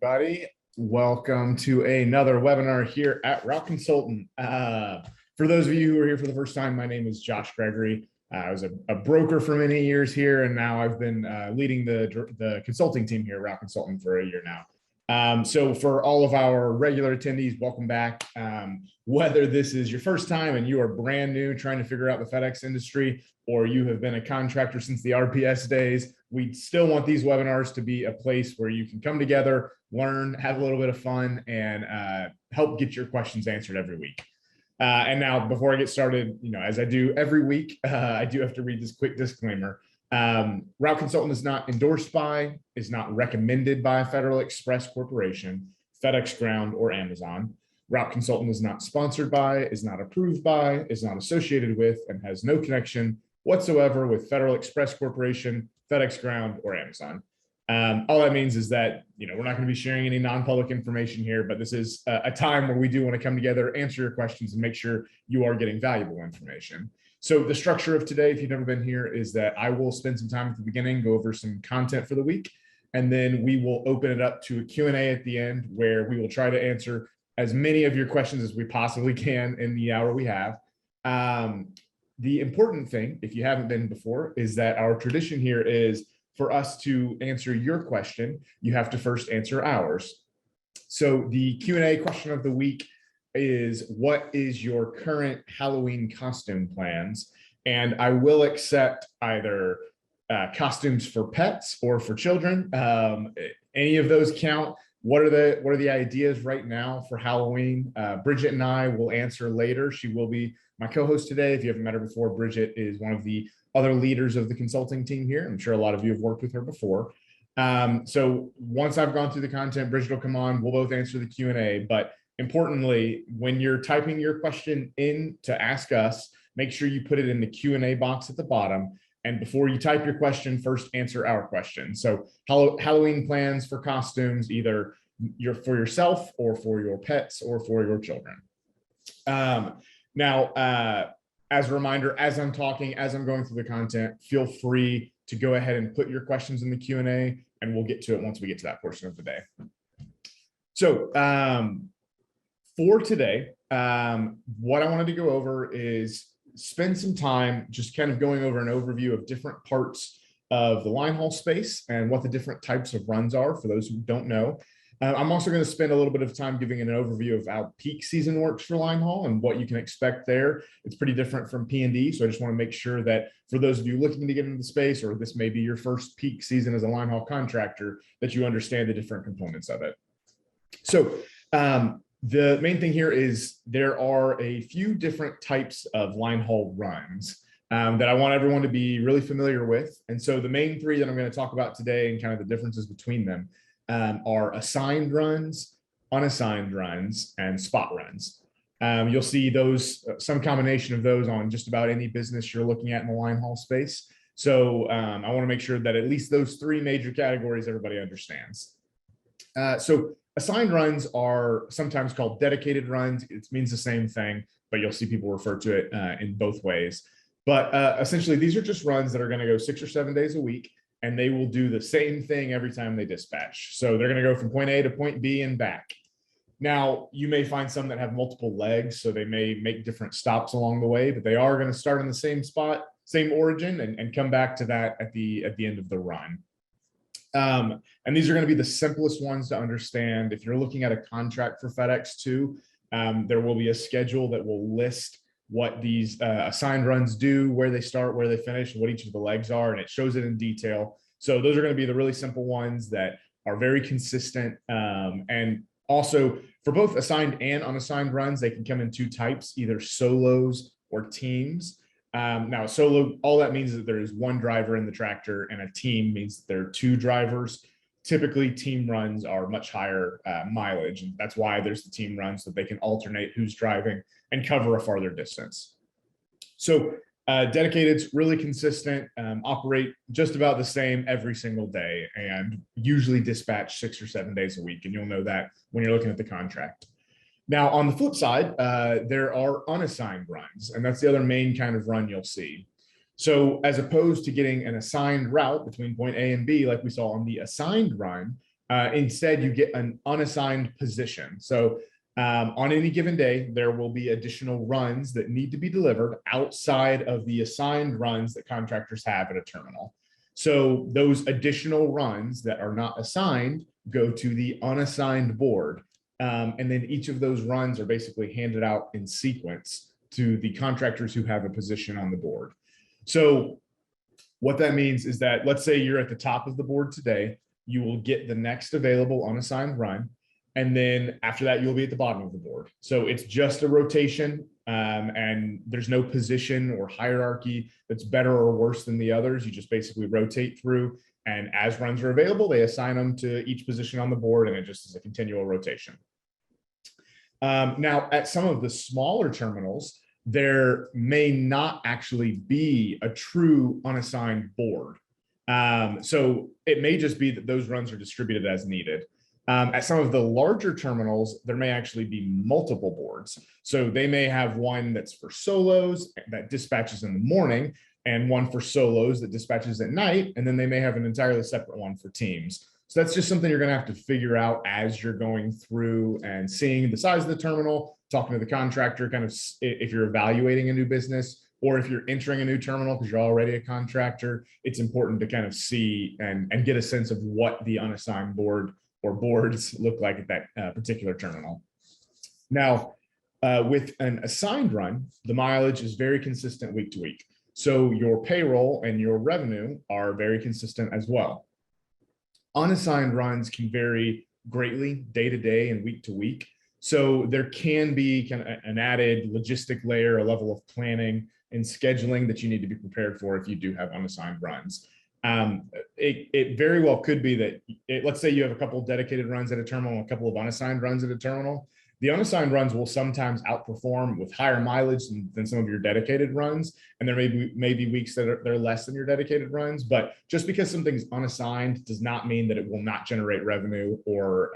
everybody. Welcome to another webinar here at Route Consultant. For those of you who are here for the first time, my name is Josh Gregory. I was a broker for many years here, and now I've been leading the consulting team here at Route Consultant for a year now. So for all of our regular attendees, welcome back. Whether this is your first time and you are brand new trying to figure out the FedEx industry, or you have been a contractor since the RPS days, we still want these webinars to be a place where you can come together, learn, have a little bit of fun, and help get your questions answered every week. And now, before I get started, as I do every week, I do have to read this quick disclaimer. Route Consultant is not endorsed by, is not recommended by Federal Express Corporation, FedEx Ground, or Amazon. Route Consultant is not sponsored by, is not approved by, is not associated with, and has no connection whatsoever with Federal Express Corporation, FedEx Ground, or Amazon. All that means is that we're not going to be sharing any non-public information here, but this is a time where we do want to come together, answer your questions, and make sure you are getting valuable information. So the structure of today, if you've never been here, is that I will spend some time at the beginning, go over some content for the week, and then we will open it up to a Q&A at the end, where we will try to answer as many of your questions as we possibly can in the hour we have. The important thing, if you haven't been before, is that our tradition here is for us to answer your question, you have to first answer ours. So the Q&A question of the week is, what is your current Halloween costume plans? And I will accept either costumes for pets or for children. Any of those count. What are the ideas right now for Halloween? Bridget and I will answer later. She will be my co-host today. If you haven't met her before, Bridget is one of the other leaders of the consulting team here. I'm sure a lot of you have worked with her before. So once I've gone through the content, Bridget will come on. We'll both answer the Q&A. But importantly, when you're typing your question in to ask us, make sure you put it in the Q&A box at the bottom. And before you type your question, first answer our question. So Halloween plans for costumes, either for yourself or for your pets or for your children. Now, as a reminder, as I'm talking, as I'm going through the content, feel free to go ahead and put your questions in the Q&A, and we'll get to it once we get to that portion of the day. So for today, what I wanted to go over is spend some time just kind of going over an overview of different parts of the Linehaul space and what the different types of runs are for those who don't know. I'm also going to spend a little bit of time giving an overview of how peak season works for Linehaul and what you can expect there. It's pretty different from PNG, so I just want to make sure that for those of you looking to get into the space, or this may be your first peak season as a Linehaul contractor, that you understand the different components of it. So the main thing here is there are a few different types of Linehaul runs that I want everyone to be really familiar with. And so the main three that I'm going to talk about today and kind of the differences between them are assigned runs, unassigned runs, and spot runs. You'll see those, some combination of those on just about any business you're looking at in the Linehaul space. So I want to make sure that at least those three major categories everybody understands. So assigned runs are sometimes called dedicated runs. It means the same thing, but you'll see people refer to it in both ways. But essentially, these are just runs that are going to go 6 or 7 days a week, and they will do the same thing every time they dispatch. So they're going to go from point A to point B and back. Now, you may find some that have multiple legs, so they may make different stops along the way, but they are going to start in the same spot, same origin, and come back to that at the end of the run. And these are going to be the simplest ones to understand. If you're looking at a contract for FedEx too, there will be a schedule that will list what these assigned runs do, where they start, where they finish, and what each of the legs are, and it shows it in detail. So those are going to be the really simple ones that are very consistent. And also for both assigned and unassigned runs, they can come in two types, either solos or teams. Now, solo, all that means is that there is one driver in the tractor, and a team means that there are two drivers. Typically, team runs are much higher mileage, and that's why there's the team runs, so they can alternate who's driving and cover a farther distance. So dedicated's really consistent, operate just about the same every single day, and usually dispatch 6 or 7 days a week, and you'll know that when you're looking at the contract. Now, on the flip side, there are unassigned runs, and that's the other main kind of run you'll see. So as opposed to getting an assigned route between point A and B, like we saw on the assigned run, Instead, you get an unassigned position. So on any given day, there will be additional runs that need to be delivered outside of the assigned runs that contractors have at a terminal. So those additional runs that are not assigned go to the unassigned board. And then each of those runs are basically handed out in sequence to the contractors who have a position on the board. So what that means is that, let's say you're at the top of the board today, you will get the next available unassigned run. And then after that, you'll be at the bottom of the board. So it's just a rotation, and there's no position or hierarchy that's better or worse than the others. You just basically rotate through, and as runs are available, they assign them to each position on the board, and it just is a continual rotation. Now, at some of the smaller terminals, there may not actually be a true unassigned board. So it may just be that those runs are distributed as needed. At some of the larger terminals, there may actually be multiple boards. So they may have one that's for solos that dispatches in the morning, and one for solos that dispatches at night. And then they may have an entirely separate one for teams. So that's just something you're going to have to figure out as you're going through and seeing the size of the terminal, talking to the contractor, kind of if you're evaluating a new business, or if you're entering a new terminal because you're already a contractor. It's important to kind of see and get a sense of what the unassigned board or boards look like at that particular terminal. Now, with an assigned run, the mileage is very consistent week to week. So your payroll and your revenue are very consistent as well. Unassigned runs can vary greatly day to day and week to week. So there can be kind of an added logistic layer, a level of planning and scheduling that you need to be prepared for if you do have unassigned runs. It very well could be that, let's say you have a couple of dedicated runs at a terminal, a couple of unassigned runs at a terminal. The unassigned runs will sometimes outperform with higher mileage than some of your dedicated runs. And there may be weeks that they're less than your dedicated runs, but just because something's unassigned does not mean that it will not generate revenue or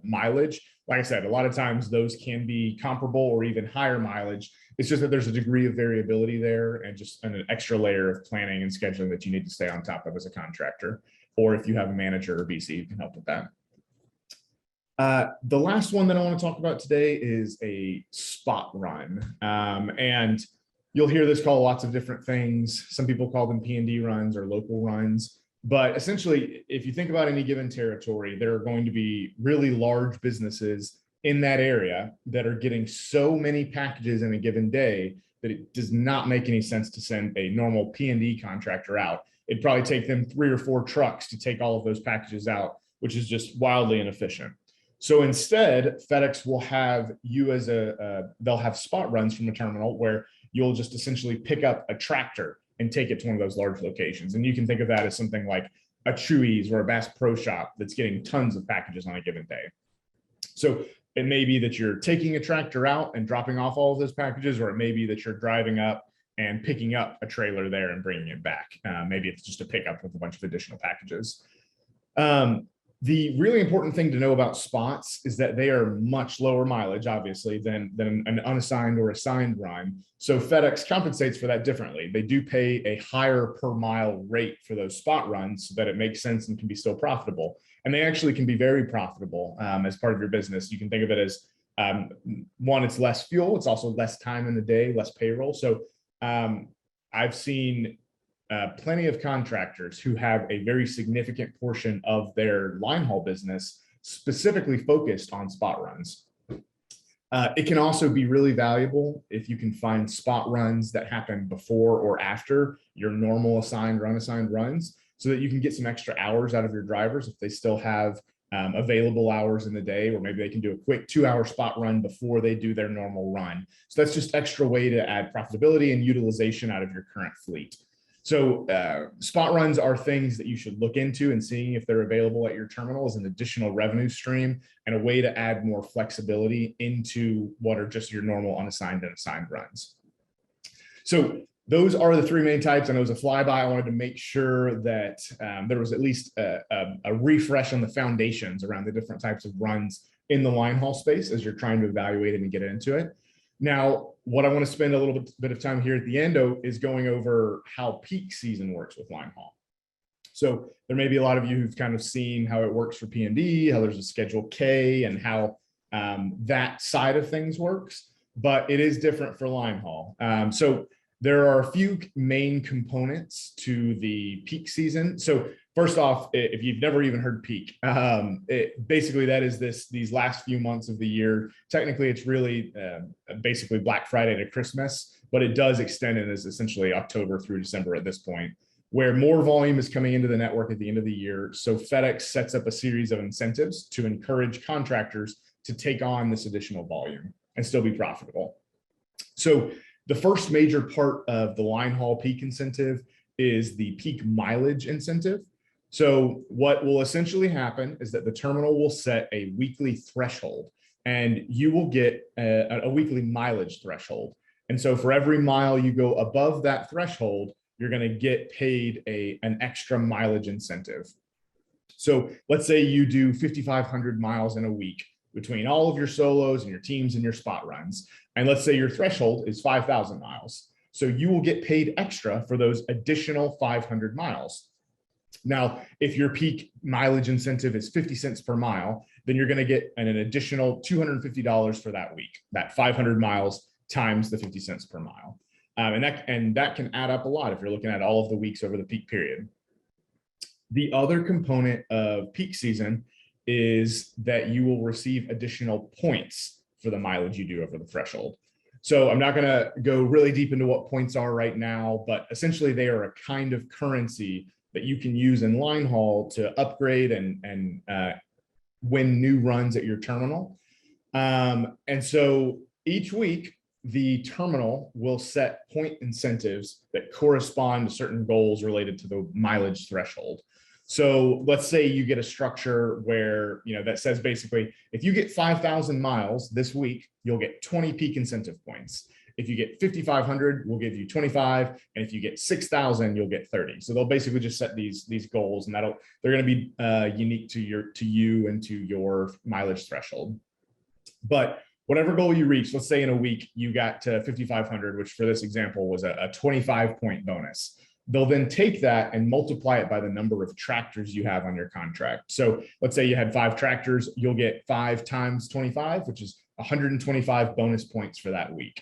mileage. Like I said, a lot of times those can be comparable or even higher mileage. It's just that there's a degree of variability there and just an extra layer of planning and scheduling that you need to stay on top of as a contractor, or if you have a manager or BC who can help with that. The last one that I want to talk about today is a spot run. And you'll hear this called lots of different things. Some people call them PNG runs or local runs. But essentially, if you think about any given territory, there are going to be really large businesses in that area that are getting so many packages in a given day that it does not make any sense to send a normal P&D contractor out. It'd probably take them 3 or 4 trucks to take all of those packages out, which is just wildly inefficient. So instead, FedEx will have you as they'll have spot runs from a terminal where you'll just essentially pick up a tractor and take it to one of those large locations. And you can think of that as something like a Chewy's or a Bass Pro Shop that's getting tons of packages on a given day. So it may be that you're taking a tractor out and dropping off all of those packages, or it may be that you're driving up and picking up a trailer there and bringing it back. Maybe it's just a pickup with a bunch of additional packages. The really important thing to know about spots is that they are much lower mileage, obviously, than an unassigned or assigned run. So FedEx compensates for that differently. They do pay a higher per mile rate for those spot runs so that it makes sense and can be still profitable. And they actually can be very profitable as part of your business. You can think of it as, one, it's less fuel. It's also less time in the day, less payroll. So I've seen plenty of contractors who have a very significant portion of their line haul business specifically focused on spot runs. It can also be really valuable if you can find spot runs that happen before or after your normal assigned or unassigned runs, so that you can get some extra hours out of your drivers if they still have available hours in the day, or maybe they can do a quick 2-hour spot run before they do their normal run. So that's just extra way to add profitability and utilization out of your current fleet. So spot runs are things that you should look into, and seeing if they're available at your terminal is an additional revenue stream and a way to add more flexibility into what are just your normal unassigned and assigned runs. So those are the 3 main types. I know as a flyby, I wanted to make sure that there was at least a refresh on the foundations around the different types of runs in the line haul space as you're trying to evaluate it and get into it. Now, what I want to spend a little bit of time here at the end is going over how peak season works with line haul. So there may be a lot of you who've kind of seen how it works for PNG, how there's a Schedule K, and how that side of things works, but it is different for Linehaul. So there are a few main components to the peak season. So first off, if you've never even heard peak, basically that is these last few months of the year. Technically, it's really basically Black Friday to Christmas, but it does extend it as essentially October through December at this point, where more volume is coming into the network at the end of the year. So FedEx sets up a series of incentives to encourage contractors to take on this additional volume and still be profitable. So the first major part of the Linehaul peak incentive is the peak mileage incentive. So what will essentially happen is that the terminal will set a weekly threshold, and you will get a weekly mileage threshold. And so for every mile you go above that threshold, you're going to get paid an extra mileage incentive. So let's say you do 5,500 miles in a week between all of your solos and your teams and your spot runs. And let's say your threshold is 5,000 miles. So you will get paid extra for those additional 500 miles. Now, if your peak mileage incentive is 50 cents per mile, then you're going to get an additional $250 for that week, that 500 miles times the 50 cents per mile. And that can add up a lot if you're looking at all of the weeks over the peak period. The other component of peak season is that you will receive additional points for the mileage you do over the threshold. So I'm not going to go really deep into what points are right now, but essentially they are a kind of currency that you can use in Linehaul to upgrade and win new runs at your terminal. And so each week, the terminal will set point incentives that correspond to certain goals related to the mileage threshold. So let's say you get a structure where, that says basically, if you get 5,000 miles this week, you'll get 20 peak incentive points. If you get 5,500, we'll give you 25. And if you get 6,000, you'll get 30. So they'll basically just set these goals, and they're going to be unique to you and to your mileage threshold. But whatever goal you reach, let's say in a week you got to 5,500, which for this example was a 25-point bonus. They'll then take that and multiply it by the number of tractors you have on your contract. So let's say you had 5 tractors, you'll get 5 times 25, which is 125 bonus points for that week.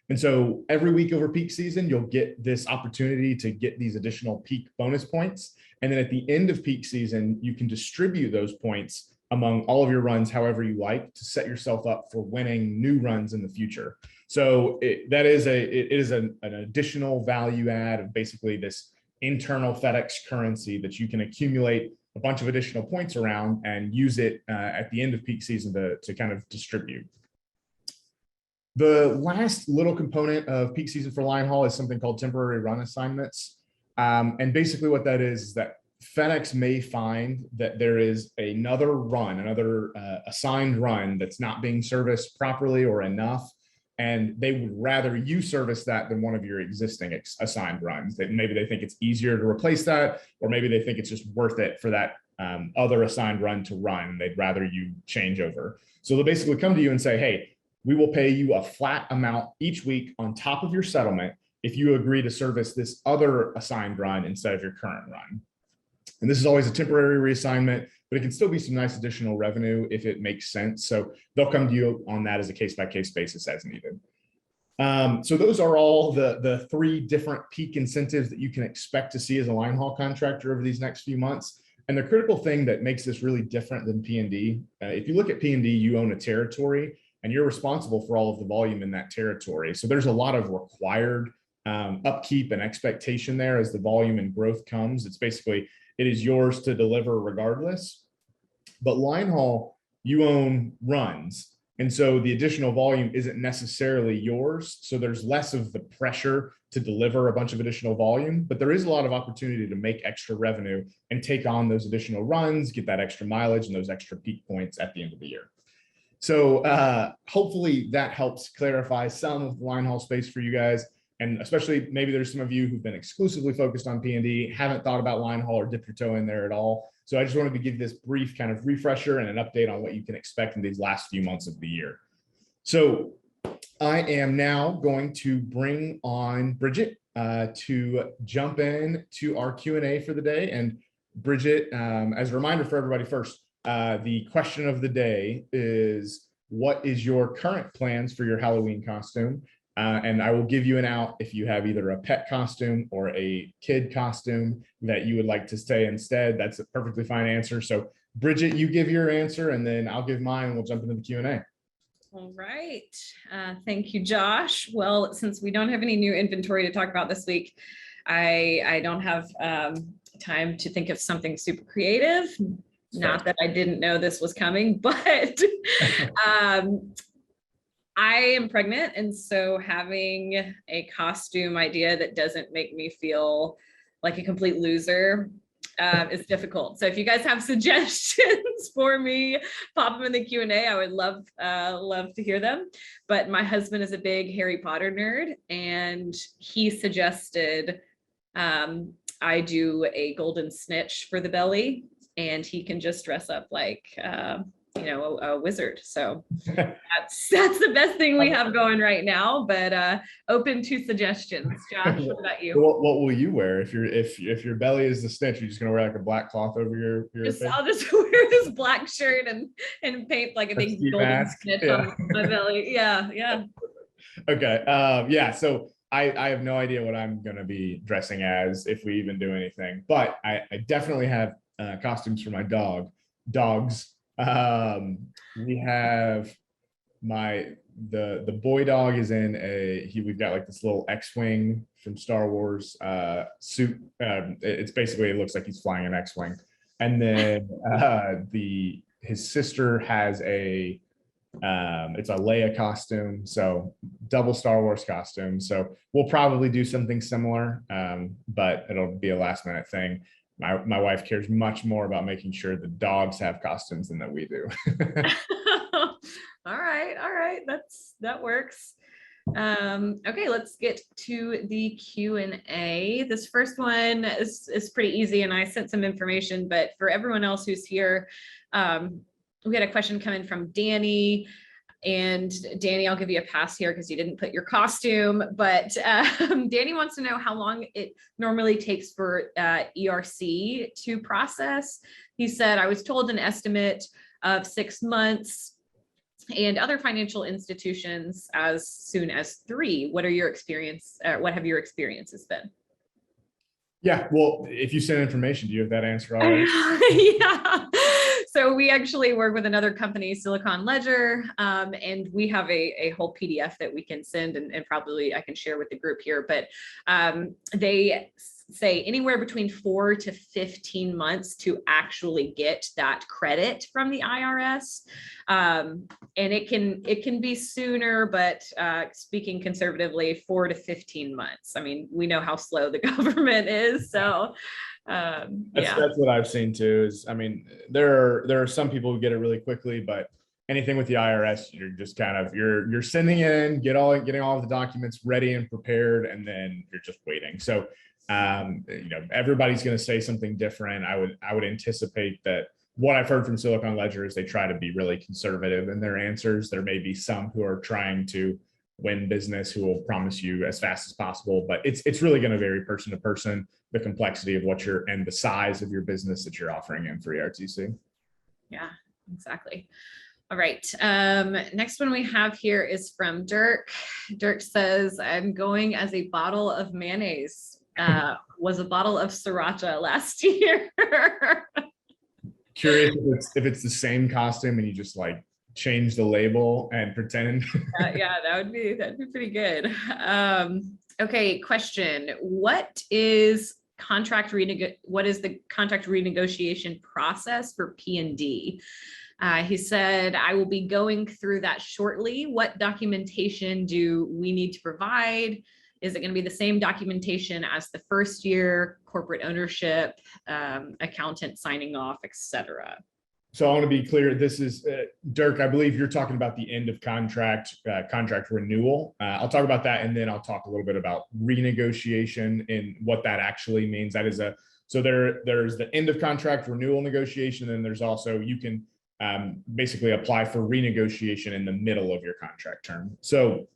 And so every week over peak season, you'll get this opportunity to get these additional peak bonus points. And then at the end of peak season, you can distribute those points among all of your runs however you like to set yourself up for winning new runs in the future. So it is an additional value add of basically this internal FedEx currency that you can accumulate a bunch of additional points around and use it at the end of peak season to kind of distribute. The last little component of peak season for Linehaul is something called temporary run assignments. And basically what that is that FedEx may find that there is another assigned run that's not being serviced properly or enough, and they would rather you service that than one of your existing assigned runs. Maybe they think it's easier to replace that, or maybe they think it's just worth it for that other assigned run to run. They'd rather you change over. So they'll basically come to you and say, hey, we will pay you a flat amount each week on top of your settlement if you agree to service this other assigned run instead of your current run. And this is always a temporary reassignment, but it can still be some nice additional revenue if it makes sense. So they'll come to you on that as a case-by-case basis as needed. So those are all the 3 different peak incentives that you can expect to see as a Linehaul contractor over these next few months. And the critical thing that makes this really different than PNG, if you look at PNG, you own a territory and you're responsible for all of the volume in that territory. So there's a lot of required upkeep and expectation there as the volume and growth comes. It's basically, it is yours to deliver regardless. But Linehaul, you own runs. And so the additional volume isn't necessarily yours. So there's less of the pressure to deliver a bunch of additional volume, but there is a lot of opportunity to make extra revenue and take on those additional runs, get that extra mileage and those extra peak points at the end of the year. So hopefully that helps clarify some of the Linehaul space for you guys. And especially maybe there's some of you who've been exclusively focused on PNG, haven't thought about Linehaul or dipped your toe in there at all. So I just wanted to give this brief kind of refresher and an update on what you can expect in these last few months of the year. So I am now going to bring on Bridget to jump in to our Q&A for the day. And Bridget, as a reminder for everybody first, the question of the day is, what is your current plans for your Halloween costume? And I will give you an out if you have either a pet costume or a kid costume that you would like to stay instead. That's a perfectly fine answer. So Bridget, you give your answer and then I'll give mine and we'll jump into the Q&A. All right. Thank you, Josh. Well, since we don't have any new inventory to talk about this week, I don't have time to think of something super creative. Not that I didn't know this was coming, but I am pregnant. And so having a costume idea that doesn't make me feel like a complete loser is difficult. So if you guys have suggestions for me, pop them in the Q&A. I would love to hear them. But my husband is a big Harry Potter nerd, and he suggested I do a golden snitch for the belly, and he can just dress up like a wizard. So that's the best thing we have going right now, but open to suggestions. Josh, what about you? What will you wear if your belly is the snitch? You're just gonna wear like a black cloth over your face? I'll just wear this black shirt and paint like a big golden snitch on my belly. Yeah. Okay. Yeah. So I have no idea what I'm gonna be dressing as, if we even do anything, but I definitely have costumes for my dogs. We have the boy dog is in we've got like this little X-Wing from Star Wars suit. It's basically, it looks like he's flying an X-Wing. And then his sister has it's a Leia costume, so double Star Wars costume. So we'll probably do something similar, but it'll be a last minute thing. My wife cares much more about making sure the dogs have costumes than that we do. All right. That works. Okay, let's get to the Q&A. This first one is pretty easy, and I sent some information, but for everyone else who's here, we had a question coming from Danny. And Danny, I'll give you a pass here because you didn't put your costume, but Danny wants to know how long it normally takes for ERC to process. He said, I was told an estimate of 6 months, and other financial institutions as soon as 3. What are your experience? What have your experiences been? Yeah, well, if you send information, do you have that answer already? Yeah. So we actually work with another company, Silicon Ledger, and we have a whole PDF that we can send, and probably I can share with the group here, but they say anywhere between 4 to 15 months to actually get that credit from the IRS. And it can be sooner, but speaking conservatively, 4 to 15 months. I mean, we know how slow the government is. So that's what I've seen too. Is, I mean, there are some people who get it really quickly, but anything with the IRS, you're just kind of you're sending it in, getting all of the documents ready and prepared, and then you're just waiting. So everybody's going to say something different. I would anticipate that what I've heard from Silicon Ledger is they try to be really conservative in their answers. There may be some who are trying to win business who will promise you as fast as possible, but it's really going to vary person to person, the complexity of and the size of your business that you're offering in for ERTC. Yeah, exactly. All right. Next one we have here is from Dirk. Dirk says, I'm going as a bottle of mayonnaise. Was a bottle of sriracha last year. Curious if it's the same costume and you just like change the label and pretend. Yeah, that'd be pretty good. Okay, question. What is the contract renegotiation process for PNG? He said, I will be going through that shortly. What documentation do we need to provide? Is it going to be the same documentation as the first year, corporate ownership, accountant signing off, etc.? So I want to be clear. This is Dirk. I believe you're talking about the end of contract renewal. I'll talk about that, and then I'll talk a little bit about renegotiation and what that actually means. That is so there's the end of contract renewal negotiation, and there's also you can basically apply for renegotiation in the middle of your contract term. So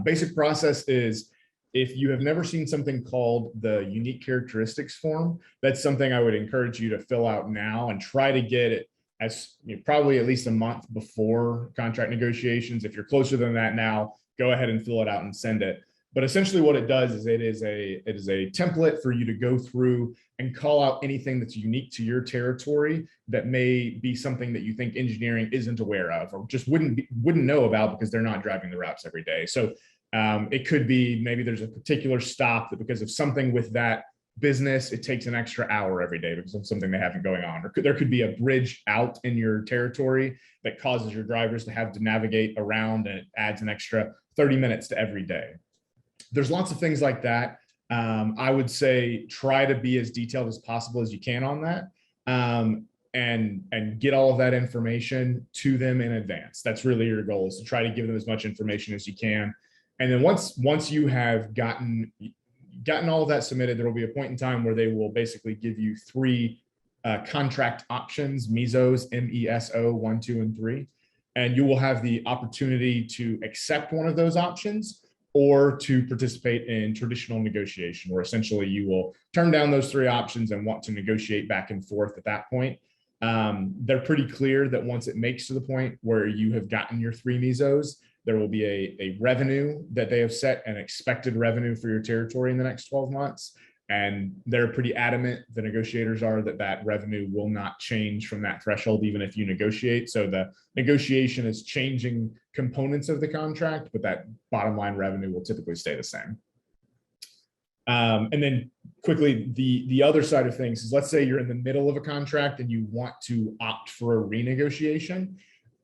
basic process is if you have never seen something called the unique characteristics form, that's something I would encourage you to fill out now and try to get it as probably at least a month before contract negotiations. If you're closer than that now, go ahead and fill it out and send it. But essentially what it does is it is a template for you to go through and call out anything that's unique to your territory that may be something that you think engineering isn't aware of or just wouldn't know about because they're not driving the routes every day. So it could be maybe there's a particular stop that because of something with that business, it takes an extra hour every day because of something they have going on. Or there could be a bridge out in your territory that causes your drivers to have to navigate around and it adds an extra 30 minutes to every day. There's lots of things like that. I would say try to be as detailed as possible as you can on that, and get all of that information to them in advance. That's really your goal, is to try to give them as much information as you can. And then once you have gotten all of that submitted, there will be a point in time where they will basically give you 3 contract options, MESOs, MESO 1, 2, and 3, and you will have the opportunity to accept one of those options or to participate in traditional negotiation, where essentially you will turn down those 3 options and want to negotiate back and forth at that point. They're pretty clear that once it makes to the point where you have gotten your 3 MESOs, there will be a revenue that they have set, an expected revenue for your territory in the next 12 months. And they're pretty adamant, the negotiators are, that revenue will not change from that threshold, even if you negotiate. So the negotiation is changing components of the contract, but that bottom line revenue will typically stay the same. And then quickly, the other side of things is, let's say you're in the middle of a contract and you want to opt for a renegotiation.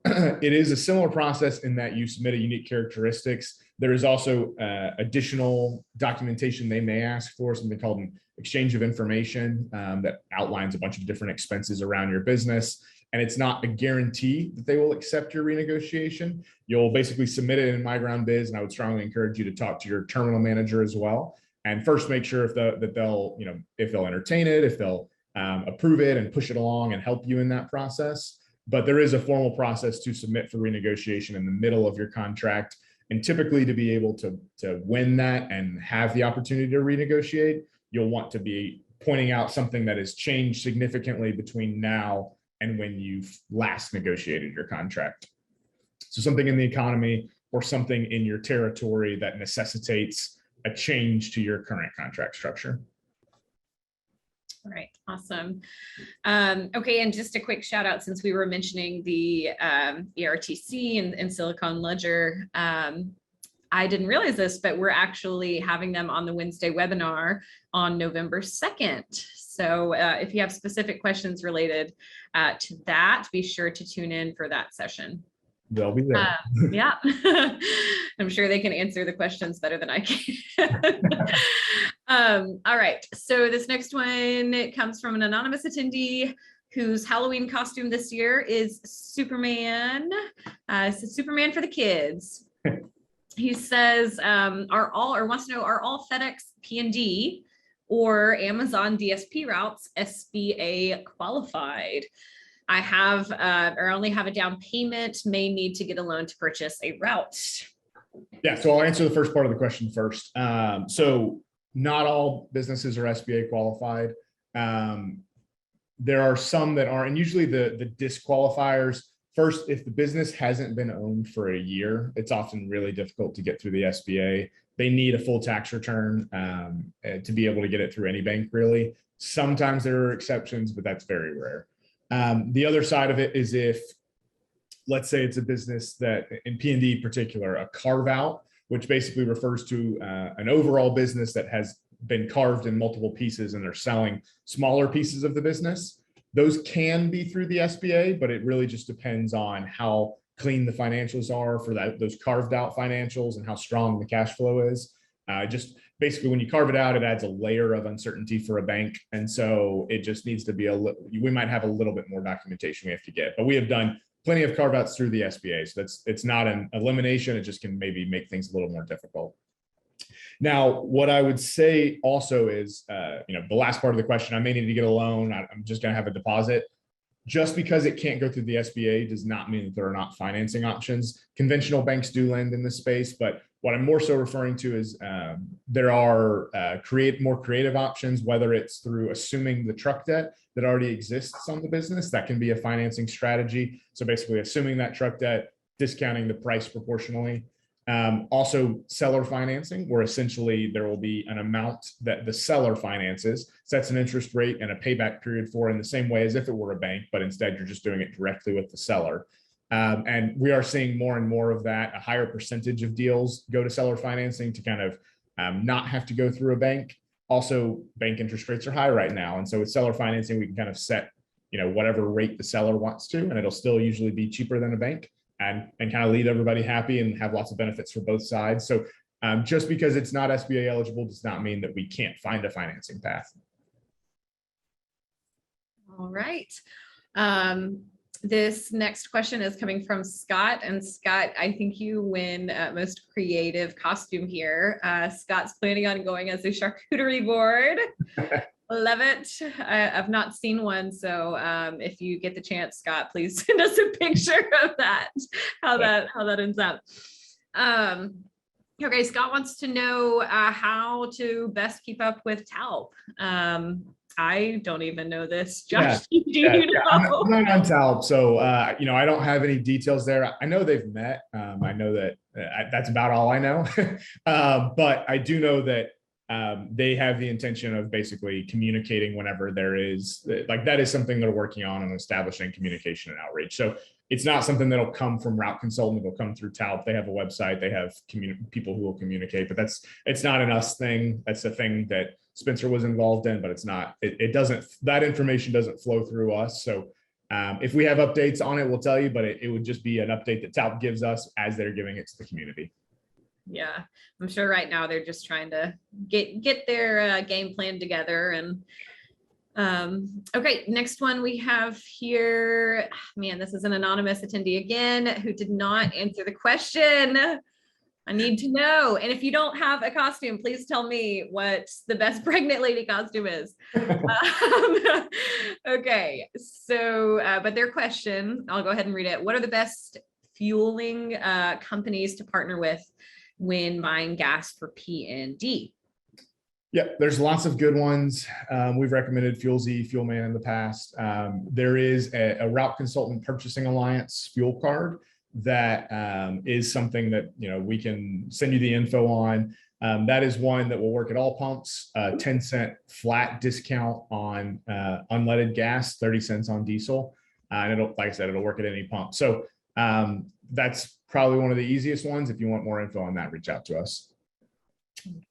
It is a similar process in that you submit a unique characteristics. There is also additional documentation they may ask for, something called an exchange of information that outlines a bunch of different expenses around your business. And it's not a guarantee that they will accept your renegotiation. You'll basically submit it in MyGroundBiz, and I would strongly encourage you to talk to your terminal manager as well. And first, make sure if they'll entertain it, if they'll approve it and push it along and help you in that process. But there is a formal process to submit for renegotiation in the middle of your contract. And typically, to be able to win that and have the opportunity to renegotiate, you'll want to be pointing out something that has changed significantly between now and when you've last negotiated your contract. So something in the economy or something in your territory that necessitates a change to your current contract structure. All right, awesome. Okay, and just a quick shout out, since we were mentioning the ERTC and Silicon Ledger. I didn't realize this, but we're actually having them on the Wednesday webinar on November 2nd. So if you have specific questions related to that, be sure to tune in for that session. They'll be there. Yeah, I'm sure they can answer the questions better than I can. All right, so this next one comes from an anonymous attendee whose Halloween costume this year is Superman. It's Superman for the kids. He says, wants to know, are all FedEx PNG or Amazon DSP routes SBA qualified? I have, or only have a down payment, may need to get a loan to purchase a route. Yeah, so I'll answer the first part of the question first. So not all businesses are SBA qualified. There are some that are, and usually the disqualifiers, first, if the business hasn't been owned for a year, it's often really difficult to get through the SBA. They need a full tax return to be able to get it through any bank, really. Sometimes there are exceptions, but that's very rare. The other side of it is if, let's say it's a business that, in PNG in particular, a carve out, which basically refers to an overall business that has been carved in multiple pieces and they're selling smaller pieces of the business. Those can be through the SBA, but it really just depends on how clean the financials are for those carved out financials and how strong the cash flow is. Just basically, when you carve it out, it adds a layer of uncertainty for a bank. And so it just needs to be we might have a little bit more documentation we have to get, but we have done plenty of carve outs through the SBA. So it's not an elimination. It just can maybe make things a little more difficult. Now, what I would say also is, the last part of the question, I may need to get a loan. I'm just going to have a deposit. just because it can't go through the SBA does not mean that there are not financing options. Conventional banks do lend in this space, but what I'm more so referring to is there are more creative options, whether it's through assuming the truck debt that already exists on the business. That can be a financing strategy. So basically assuming that truck debt, discounting the price proportionally. Also seller financing, where essentially there will be an amount that the seller finances, sets an interest rate and a payback period for in the same way as if it were a bank, but instead you're just doing it directly with the seller. And we are seeing more and more of that. A higher percentage of deals go to seller financing to kind of not have to go through a bank. Also, bank interest rates are high right now. And so with seller financing, we can kind of set, whatever rate the seller wants to, and it'll still usually be cheaper than a bank. And kind of leave everybody happy and have lots of benefits for both sides. So just because it's not SBA eligible does not mean that we can't find a financing path. All right. This next question is coming from Scott. And Scott, I think you win most creative costume here. Scott's planning on going as a charcuterie board. Love it. I've not seen one. So if you get the chance, Scott, please send us a picture of that, how that ends up. Okay, Scott wants to know how to best keep up with Talp. I don't even know this. Josh, do you know? I'm not on Talp, so I don't have any details there. I know they've met. I know that that's about all I know. But I do know that they have the intention of basically communicating whenever there is, that is something they're working on and establishing communication and outreach. So it's not something that'll come from Route Consultant, it'll come through Talp. They have a website, they have people who will communicate, but it's not an us thing. That's the thing that Spencer was involved in, but it's not, that information doesn't flow through us. So if we have updates on it, we'll tell you, but it would just be an update that Talp gives us as they're giving it to the community. Yeah, I'm sure right now they're just trying to get their game plan together. And okay, next one we have here. Man, this is an anonymous attendee again who did not answer the question. I need to know. And if you don't have a costume, please tell me what the best pregnant lady costume is. Okay, so but their question, I'll go ahead and read it. What are the best fueling companies to partner with when buying gas for PNG? Yeah, there's lots of good ones. We've recommended Fuel Z, Fuel Man in the past. There is a Route Consultant Purchasing Alliance fuel card that is something that we can send you the info on. That is one that will work at all pumps. 10-cent flat discount on unleaded gas, 30 cents on diesel, and it'll, like I said, it'll work at any pump. So that's probably one of the easiest ones. If you want more info on that, reach out to us.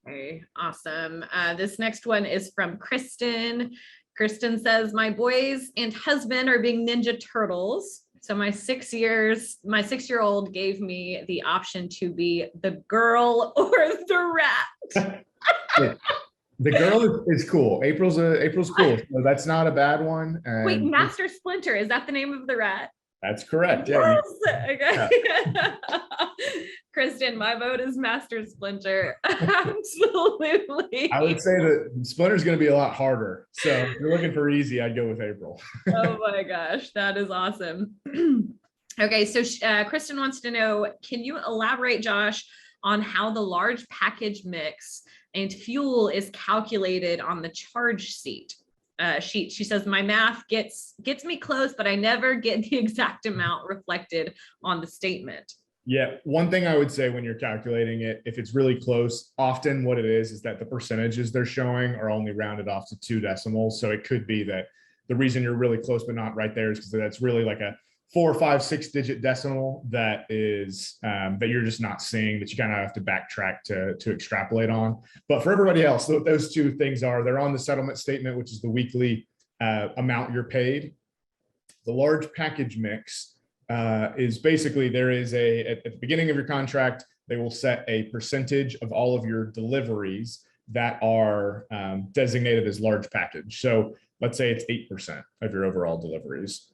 Okay, awesome. This next one is from Kristen. Kristen says, my boys and husband are being Ninja Turtles. So my 6-year-old gave me the option to be the girl or the rat. The girl is cool. April's cool. So that's not a bad one. And wait, Master Splinter, is that the name of the rat? That's correct. Yes. Yeah. Okay. Yeah. Kristen, my vote is Master Splinter. Absolutely. I would say that Splinter's going to be a lot harder. So if you're looking for easy, I'd go with April. Oh my gosh, that is awesome. Okay, so Kristen wants to know, can you elaborate, Josh, on how the large package mix and fuel is calculated on the charge sheet? She says, my math gets me close, but I never get the exact amount reflected on the statement. Yeah, one thing I would say when you're calculating it, if it's really close, often what it is that the percentages they're showing are only rounded off to 2 decimals. So it could be that the reason you're really close but not right there is because that's really like a 4, 5, 6 digit decimal that is that you're just not seeing, that you kind of have to backtrack to extrapolate on. But for everybody else, those two things they're on the settlement statement, which is the weekly amount you're paid. The large package mix is basically, there is at the beginning of your contract, they will set a percentage of all of your deliveries that are designated as large package. So let's say it's 8% of your overall deliveries.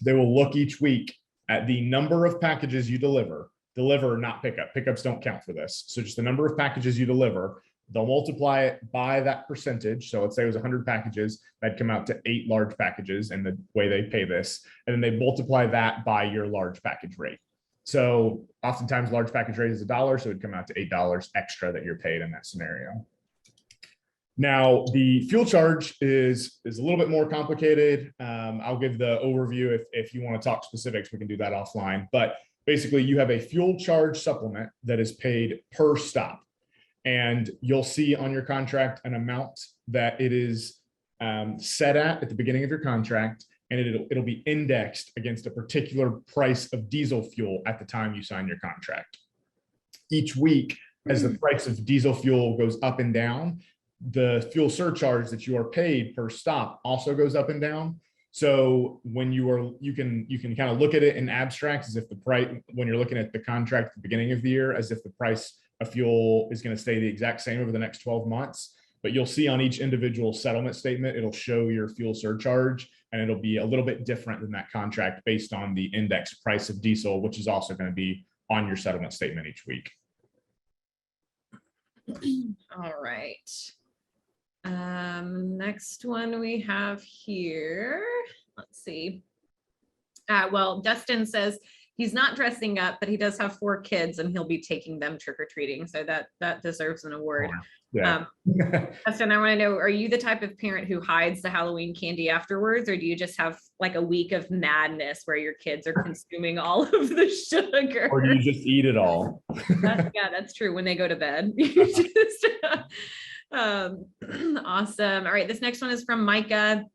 They will look each week at the number of packages you deliver, not pickup. Pickups don't count for this. So just the number of packages you deliver they'll multiply it by that percentage. So let's say it was 100 packages, that'd come out to 8 large packages in the way they pay this. And then they multiply that by your large package rate. So oftentimes large package rate is $1, so it'd come out to $8 extra that you're paid in that scenario. Now, the fuel charge is a little bit more complicated. I'll give the overview. If you want to talk specifics, we can do that offline. But basically, you have a fuel charge supplement that is paid per stop. And you'll see on your contract an amount that it is set at the beginning of your contract, and it'll be indexed against a particular price of diesel fuel at the time you sign your contract. Each week, as the price of diesel fuel goes up and down, the fuel surcharge that you are paid per stop also goes up and down. So when you can kind of look at it in abstract as if the price, when you're looking at the contract at the beginning of the year, as if the price of fuel is going to stay the exact same over the next 12 months. But you'll see on each individual settlement statement, it'll show your fuel surcharge, and it'll be a little bit different than that contract based on the index price of diesel, which is also going to be on your settlement statement each week. All right. Next one we have here. Let's see. Well, Dustin says he's not dressing up, but he does have 4 kids and he'll be taking them trick-or-treating. So that deserves an award. Yeah. Dustin, I want to know, are you the type of parent who hides the Halloween candy afterwards, or do you just have like a week of madness where your kids are consuming all of the sugar? Or do you just eat it all? Yeah, that's true. When they go to bed. Awesome. All right, this next one is from Micah.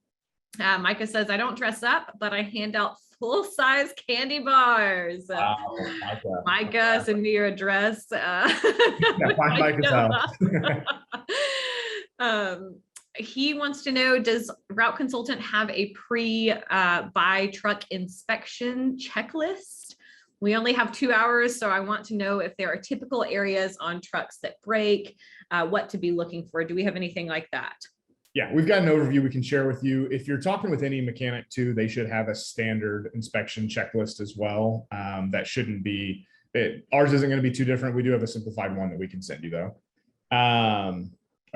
Micah says, I don't dress up, but I hand out full-size candy bars. Wow, Micah, send me your address. Yeah, find Micah's house. He wants to know, does Route Consultant have a pre-buy truck inspection checklist? We only have 2 hours, so I want to know if there are typical areas on trucks that break, what to be looking for. Do we have anything like that? Yeah, we've got an overview we can share with you. If you're talking with any mechanic too, they should have a standard inspection checklist as well. That shouldn't be, ours isn't going to be too different. We do have a simplified one that we can send you though.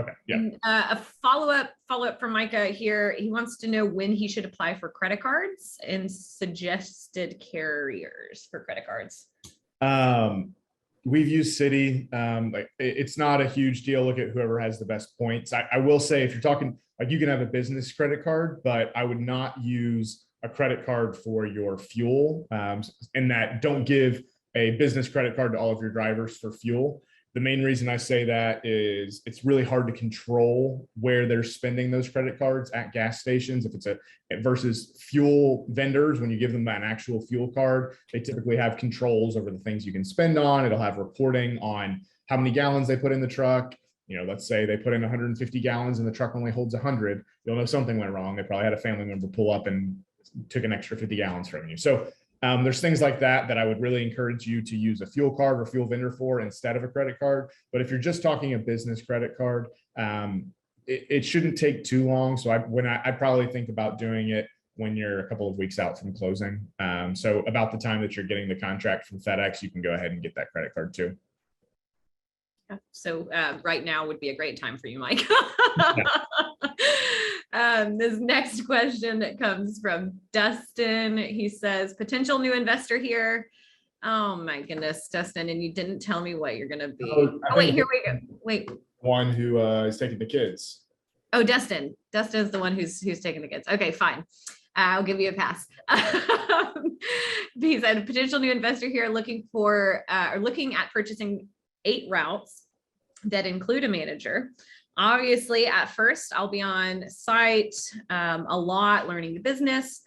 Okay, yeah. And, a follow-up from Micah here. He wants to know when he should apply for credit cards and suggested carriers for credit cards. We've used Citi. Like it's not a huge deal. Look at whoever has the best points. I will say, if you're talking, like, you can have a business credit card, but I would not use a credit card for your fuel. And that, don't give a business credit card to all of your drivers for fuel. The main reason I say that is it's really hard to control where they're spending those credit cards at gas stations. If it's versus fuel vendors, when you give them an actual fuel card, they typically have controls over the things you can spend on. It'll have reporting on how many gallons they put in the truck. You know, let's say they put in 150 gallons and the truck only holds 100. You'll know something went wrong. They probably had a family member pull up and took an extra 50 gallons from you. So there's things like that I would really encourage you to use a fuel card or fuel vendor for instead of a credit card. But if you're just talking a business credit card, it shouldn't take too long. So I'd probably think about doing it when you're a couple of weeks out from closing. So about the time that you're getting the contract from FedEx, you can go ahead and get that credit card too. So right now would be a great time for you, Mike. This next question that comes from Dustin. He says, potential new investor here. Oh my goodness, Dustin, and you didn't tell me what you're going to be. Oh, wait, here we go. Wait. One who is taking the kids. Oh, Dustin. Dustin's the one who's taking the kids. Okay, fine. I'll give you a pass. He said, potential new investor here looking at purchasing 8 routes that include a manager. Obviously, at first, I'll be on site a lot, learning the business.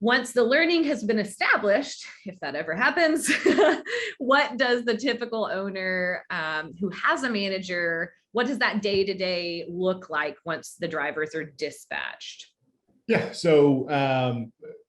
Once the learning has been established, if that ever happens, what does the typical owner who has a manager, what does that day-to-day look like once the drivers are dispatched? Yeah, so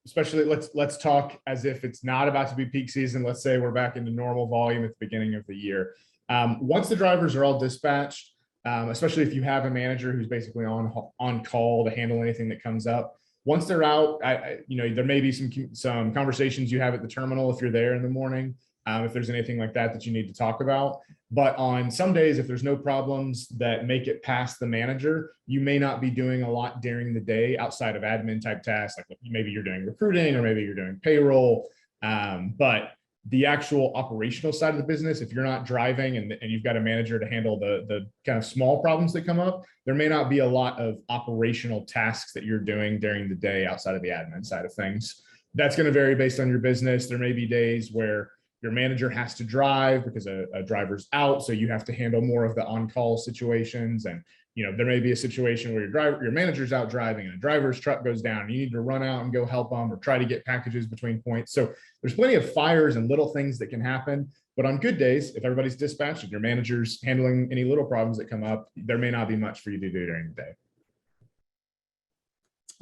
especially let's talk as if it's not about to be peak season. Let's say we're back into normal volume at the beginning of the year. Once the drivers are all dispatched, especially if you have a manager who's basically on call to handle anything that comes up. Once they're out, there may be some conversations you have at the terminal if you're there in the morning. if there's anything like that that you need to talk about. But on some days, if there's no problems that make it past the manager, you may not be doing a lot during the day outside of admin type tasks, like maybe you're doing recruiting or maybe you're doing payroll. But the actual operational side of the business, if you're not driving and you've got a manager to handle the kind of small problems that come up, there may not be a lot of operational tasks that you're doing during the day outside of the admin side of things. That's going to vary based on your business. There may be days where your manager has to drive because a driver's out, so you have to handle more of the on-call situations. And there may be a situation where your manager's out driving and a driver's truck goes down and you need to run out and go help them or try to get packages between points. So there's plenty of fires and little things that can happen. But on good days, if everybody's dispatched and your manager's handling any little problems that come up, there may not be much for you to do during the day.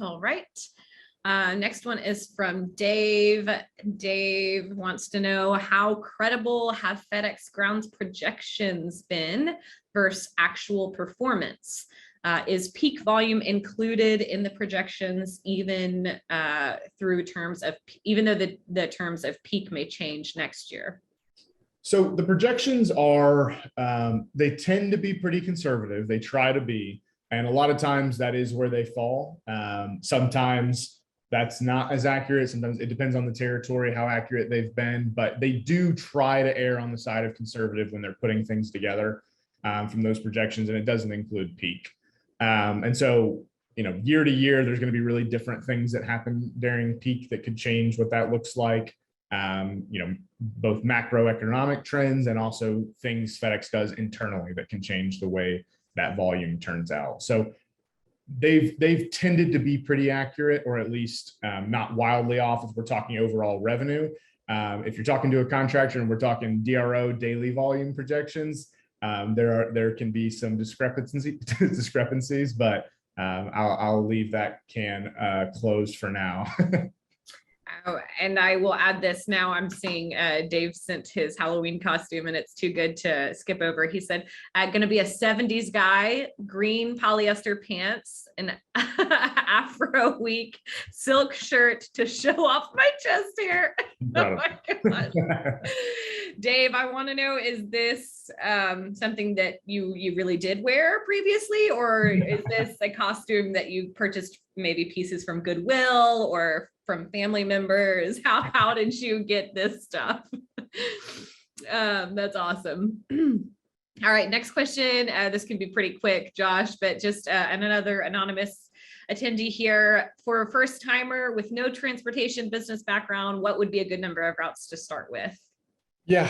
All right. Next one is from Dave. Dave wants to know, how credible have FedEx Ground's projections been versus actual performance? Is peak volume included in the projections, even through terms of, even though the terms of peak may change next year? So the projections are, they tend to be pretty conservative. They try to be, and a lot of times that is where they fall. Sometimes that's not as accurate. Sometimes it depends on the territory, how accurate they've been, but they do try to err on the side of conservative when they're putting things together from those projections, and it doesn't include peak. And so, year to year, there's going to be really different things that happen during peak that could change what that looks like. Both macroeconomic trends and also things FedEx does internally that can change the way that volume turns out. So they've tended to be pretty accurate, or at least not wildly off if we're talking overall revenue. If you're talking to a contractor and we're talking DRO daily volume projections, there can be some discrepancies, but I'll leave that can closed for now. Oh, and I will add this now. I'm seeing Dave sent his Halloween costume and it's too good to skip over. He said, going to be a 70s guy, green polyester pants, an Afro week, silk shirt to show off my chest hair. Oh my God. Dave, I want to know, is this something that you really did wear previously, or is this a costume that you purchased maybe pieces from Goodwill or from family members? How did you get this stuff? That's awesome. All right, next question. This can be pretty quick, Josh, but just another anonymous attendee here. For a first timer with no transportation business background, what would be a good number of routes to start with? Yeah,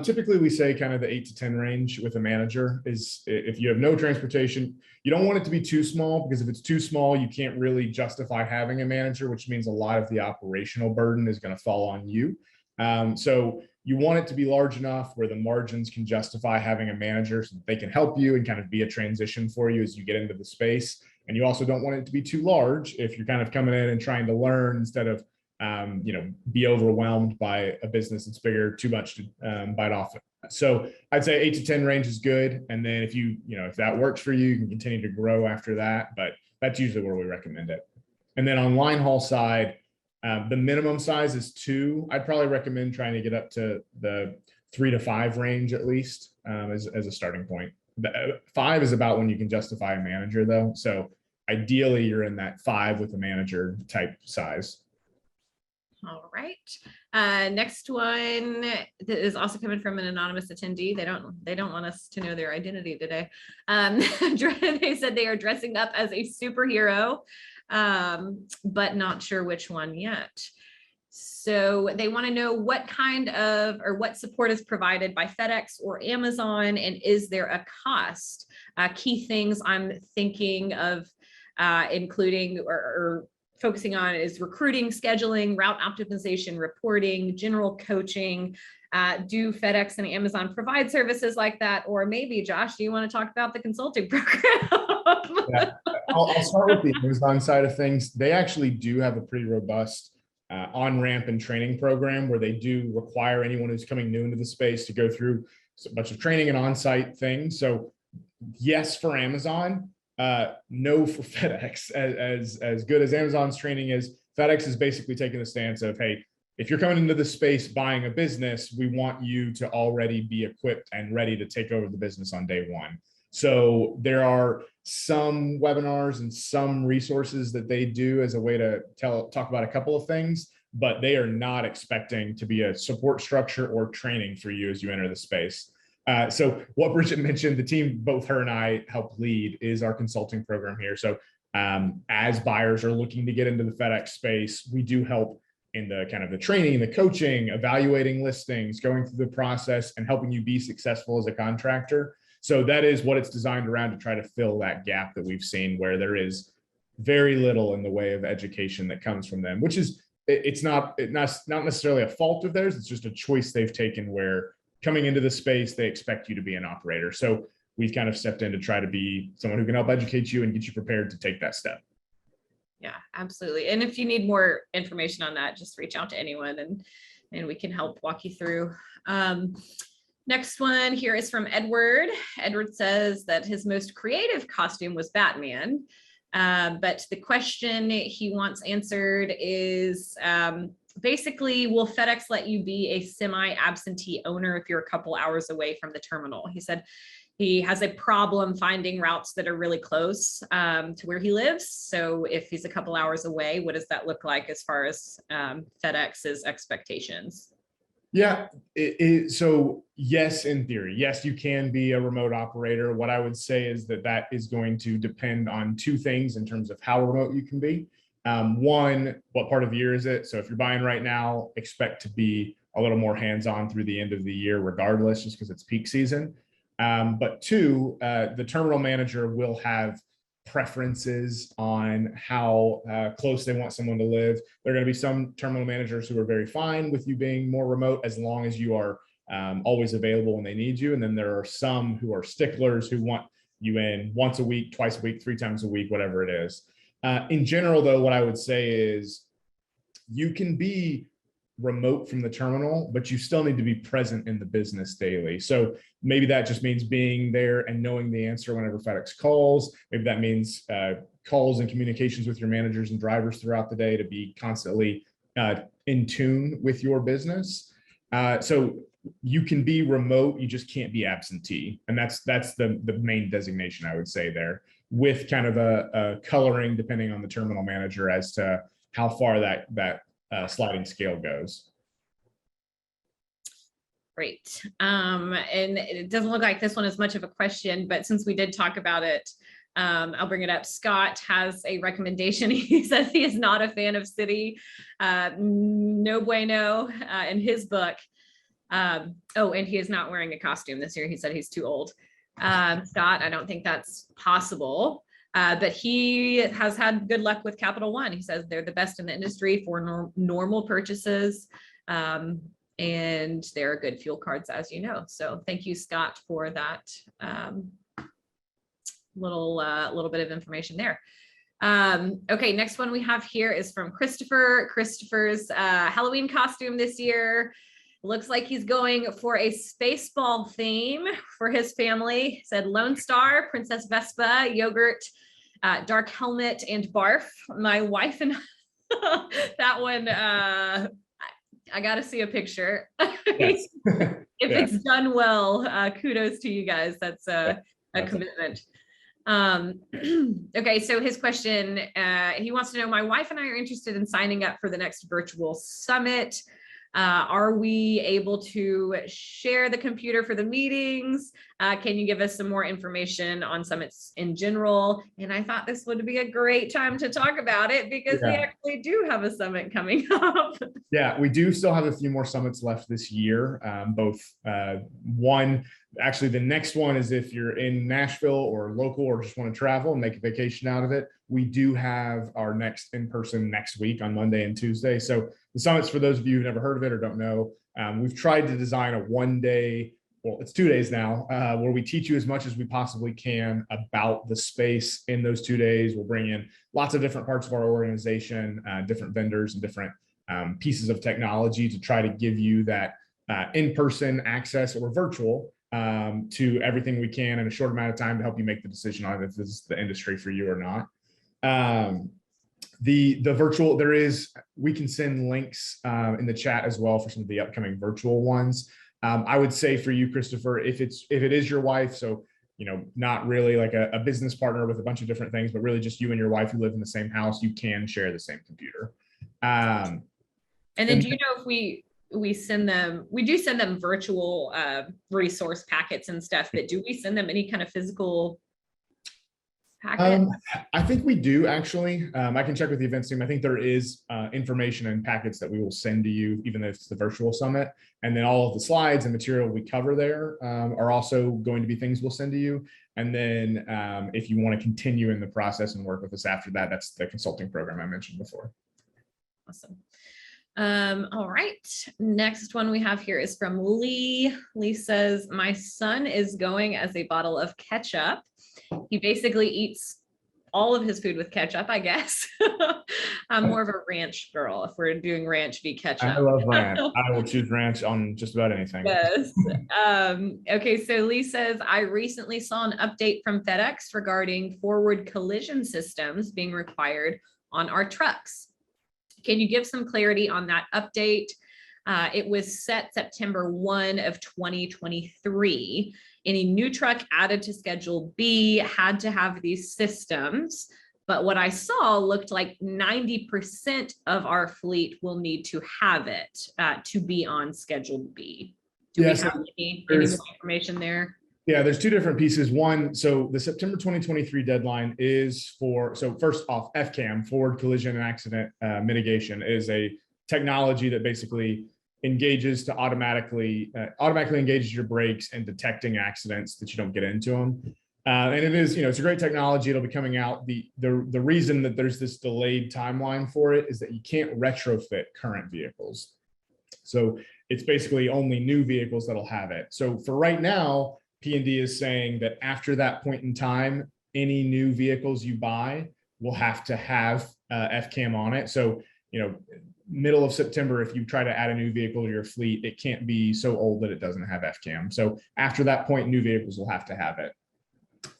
typically we say kind of the 8 to 10 range with a manager is, if you have no transportation, you don't want it to be too small, because if it's too small, you can't really justify having a manager, which means a lot of the operational burden is going to fall on you. So you want it to be large enough where the margins can justify having a manager so that they can help you and kind of be a transition for you as you get into the space. And you also don't want it to be too large if you're kind of coming in and trying to learn instead of be overwhelmed by a business that's bigger, too much to bite off. So I'd say 8 to 10 range is good. And then if if that works for you, you can continue to grow after that, but that's usually where we recommend it. And then on Linehaul side, the minimum size is 2. I'd probably recommend trying to get up to the 3 to 5 range at least as a starting point. 5 is about when you can justify a manager though. So ideally you're in that 5 with a manager type size. All right. Next one is also coming from an anonymous attendee. They don't want us to know their identity today. They said they are dressing up as a superhero, but not sure which one yet. So they want to know what kind of, or what support is provided by FedEx or Amazon, and is there a cost? Key things I'm thinking of including or focusing on is recruiting, scheduling, route optimization, reporting, general coaching. Do FedEx and Amazon provide services like that? Or maybe, Josh, do you want to talk about the consulting program? Yeah. I'll start with the Amazon side of things. They actually do have a pretty robust on-ramp and training program where they do require anyone who's coming new into the space to go through a bunch of training and on-site things. So yes, for Amazon, no for FedEx. As good as Amazon's training is, FedEx is basically taking the stance of, hey, if you're coming into the space buying a business, we want you to already be equipped and ready to take over the business on day one. So there are some webinars and some resources that they do as a way to talk about a couple of things, but they are not expecting to be a support structure or training for you as you enter the space. So what Bridget mentioned, the team, both her and I help lead, is our consulting program here. So as buyers are looking to get into the FedEx space, we do help in the kind of the training, the coaching, evaluating listings, going through the process and helping you be successful as a contractor. So that is what it's designed around, to try to fill that gap that we've seen where there is very little in the way of education that comes from them, which is, it's not necessarily a fault of theirs. It's just a choice they've taken where coming into the space, they expect you to be an operator. So we've kind of stepped in to try to be someone who can help educate you and get you prepared to take that step. Yeah, absolutely. And if you need more information on that, just reach out to anyone and we can help walk you through. Next one here is from Edward. Edward says that his most creative costume was Batman. But the question he wants answered is basically, will FedEx let you be a semi-absentee owner if you're a couple hours away from the terminal? He said he has a problem finding routes that are really close to where he lives. So if he's a couple hours away, what does that look like as far as FedEx's expectations? Yeah, so yes, in theory, yes, you can be a remote operator. What I would say is that is going to depend on two things in terms of how remote you can be. One, what part of the year is it? So if you're buying right now, expect to be a little more hands-on through the end of the year, regardless, just because it's peak season. But two, the terminal manager will have preferences on how close they want someone to live. There are going to be some terminal managers who are very fine with you being more remote as long as you are always available when they need you. And then there are some who are sticklers who want you in once a week, twice a week, 3 times a week, whatever it is. In general, though, what I would say is you can be remote from the terminal, but you still need to be present in the business daily. So maybe that just means being there and knowing the answer whenever FedEx calls. Maybe that means calls and communications with your managers and drivers throughout the day to be constantly in tune with your business. So you can be remote, you just can't be absentee. And that's the main designation, I would say, there, with kind of a coloring depending on the terminal manager as to how far that sliding scale goes. Great. And it doesn't look like this one is much of a question, but since we did talk about it, I'll bring it up. Scott has a recommendation. He says he is not a fan of city. No bueno in his book. Oh, and he is not wearing a costume this year. He said he's too old. Scott, I don't think that's possible. But he has had good luck with Capital One. He says they're the best in the industry for normal purchases. And they're good fuel cards, as you know. So thank you, Scott, for that little bit of information there. Okay, next one we have here is from Christopher. Christopher's Halloween costume this year looks like he's going for a Spaceball theme for his family. He said Lone Star, Princess Vespa, Yogurt, Dark Helmet, and Barf. My wife and that one, I got to see a picture. Yes. If it's done well, kudos to you guys. That's a commitment. Okay, so his question, he wants to know, my wife and I are interested in signing up for the next virtual summit. Are we able to share the computer for the meetings? Can you give us some more information on summits in general? And I thought this would be a great time to talk about it because we actually do have a summit coming up. Yeah, we do still have a few more summits left this year. One, actually the next one is if you're in Nashville or local or just want to travel and make a vacation out of it. We do have our next in-person next week on Monday and Tuesday. So the summits, for those of you who've never heard of it or don't know, we've tried to design a 1 day, well, it's 2 days now, where we teach you as much as we possibly can about the space in those 2 days. We'll bring in lots of different parts of our organization, different vendors and different pieces of technology to try to give you that in-person access or virtual to everything we can in a short amount of time to help you make the decision on if this is the industry for you or not. The virtual, we can send links in the chat as well for some of the upcoming virtual ones. I would say for you, Christopher, if it is your wife, so not really like a business partner with a bunch of different things, but really just you and your wife who live in the same house, you can share the same computer. And then do you know if we do send them virtual resource packets and stuff, but do we send them any kind of physical packet? I think we do actually. I can check with the events team. I think there is information and packets that we will send to you, even if it's the virtual summit. And then all of the slides and material we cover there are also going to be things we'll send to you. And then if you want to continue in the process and work with us after that, that's the consulting program I mentioned before. Awesome. All right. Next one we have here is from Lee. Lee says, my son is going as a bottle of ketchup. He basically eats all of his food with ketchup, I guess. I'm more of a ranch girl if we're doing ranch v ketchup. I love ranch. I will choose ranch on just about anything. Yes. Okay, so Lee says, I recently saw an update from FedEx regarding forward collision systems being required on our trucks. Can you give some clarity on that update? It was set September 1 of 2023. Any new truck added to Schedule B had to have these systems, but what I saw looked like 90% of our fleet will need to have it to be on Schedule B. Do we have any more information there? Yeah, there's two different pieces. One, so the September 2023 deadline is for, so first off, FCAM, forward collision and accident mitigation, is a technology that basically engages to automatically engages your brakes and detecting accidents that you don't get into them. And it is, it's a great technology. It'll be coming out. The reason that there's this delayed timeline for it is that you can't retrofit current vehicles. So it's basically only new vehicles that'll have it. So for right now, P&D is saying that after that point in time, any new vehicles you buy will have to have FCAM on it. So, middle of September, if you try to add a new vehicle to your fleet, it can't be so old that it doesn't have FCAM. So after that point, new vehicles will have to have it.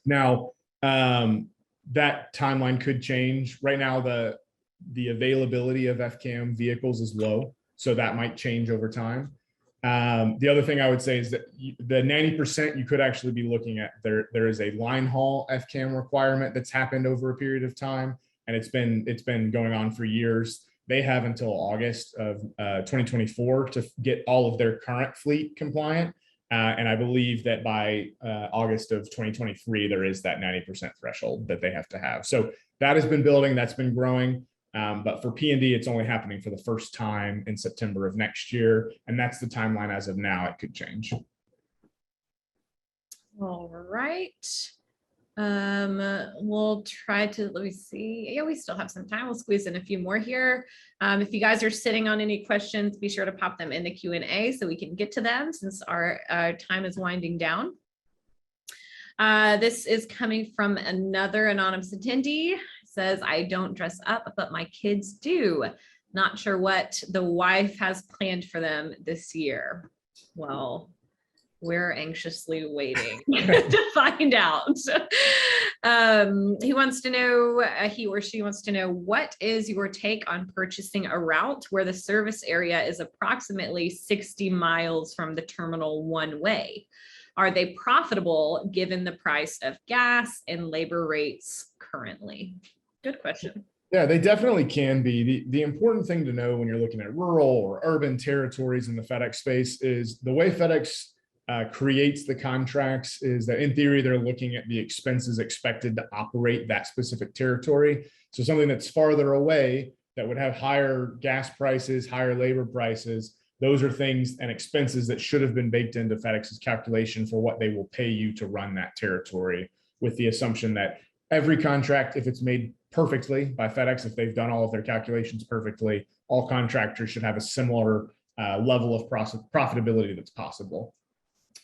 Now, that timeline could change. Right now, the availability of FCAM vehicles is low, so that might change over time. The other thing I would say is that the 90% you could actually be looking at, there is a Linehaul FCAM requirement that's happened over a period of time, and it's been going on for years. They have until August of 2024 to get all of their current fleet compliant. And I believe that by August of 2023, there is that 90% threshold that they have to have. So that has been building, that's been growing. But for P&D, it's only happening for the first time in September of next year. And that's the timeline as of now. It could change. All right. We'll try to, let me see. Yeah, we still have some time. We'll squeeze in a few more here. If you guys are sitting on any questions, be sure to pop them in the Q&A so we can get to them since our time is winding down. This is coming from another anonymous attendee. It says, I don't dress up, but my kids do. Not sure what the wife has planned for them this year. Well, we're anxiously waiting to find out. He wants to know, he or she wants to know, what is your take on purchasing a route where the service area is approximately 60 miles from the terminal one way? Are they profitable given the price of gas and labor rates currently? Good question. Yeah, they definitely can be. The important thing to know when you're looking at rural or urban territories in the FedEx space is the way FedEx creates the contracts is that in theory, they're looking at the expenses expected to operate that specific territory. So something that's farther away that would have higher gas prices, higher labor prices, those are things and expenses that should have been baked into FedEx's calculation for what they will pay you to run that territory, with the assumption that every contract, if it's made perfectly by FedEx, if they've done all of their calculations perfectly, all contractors should have a similar level of profitability that's possible.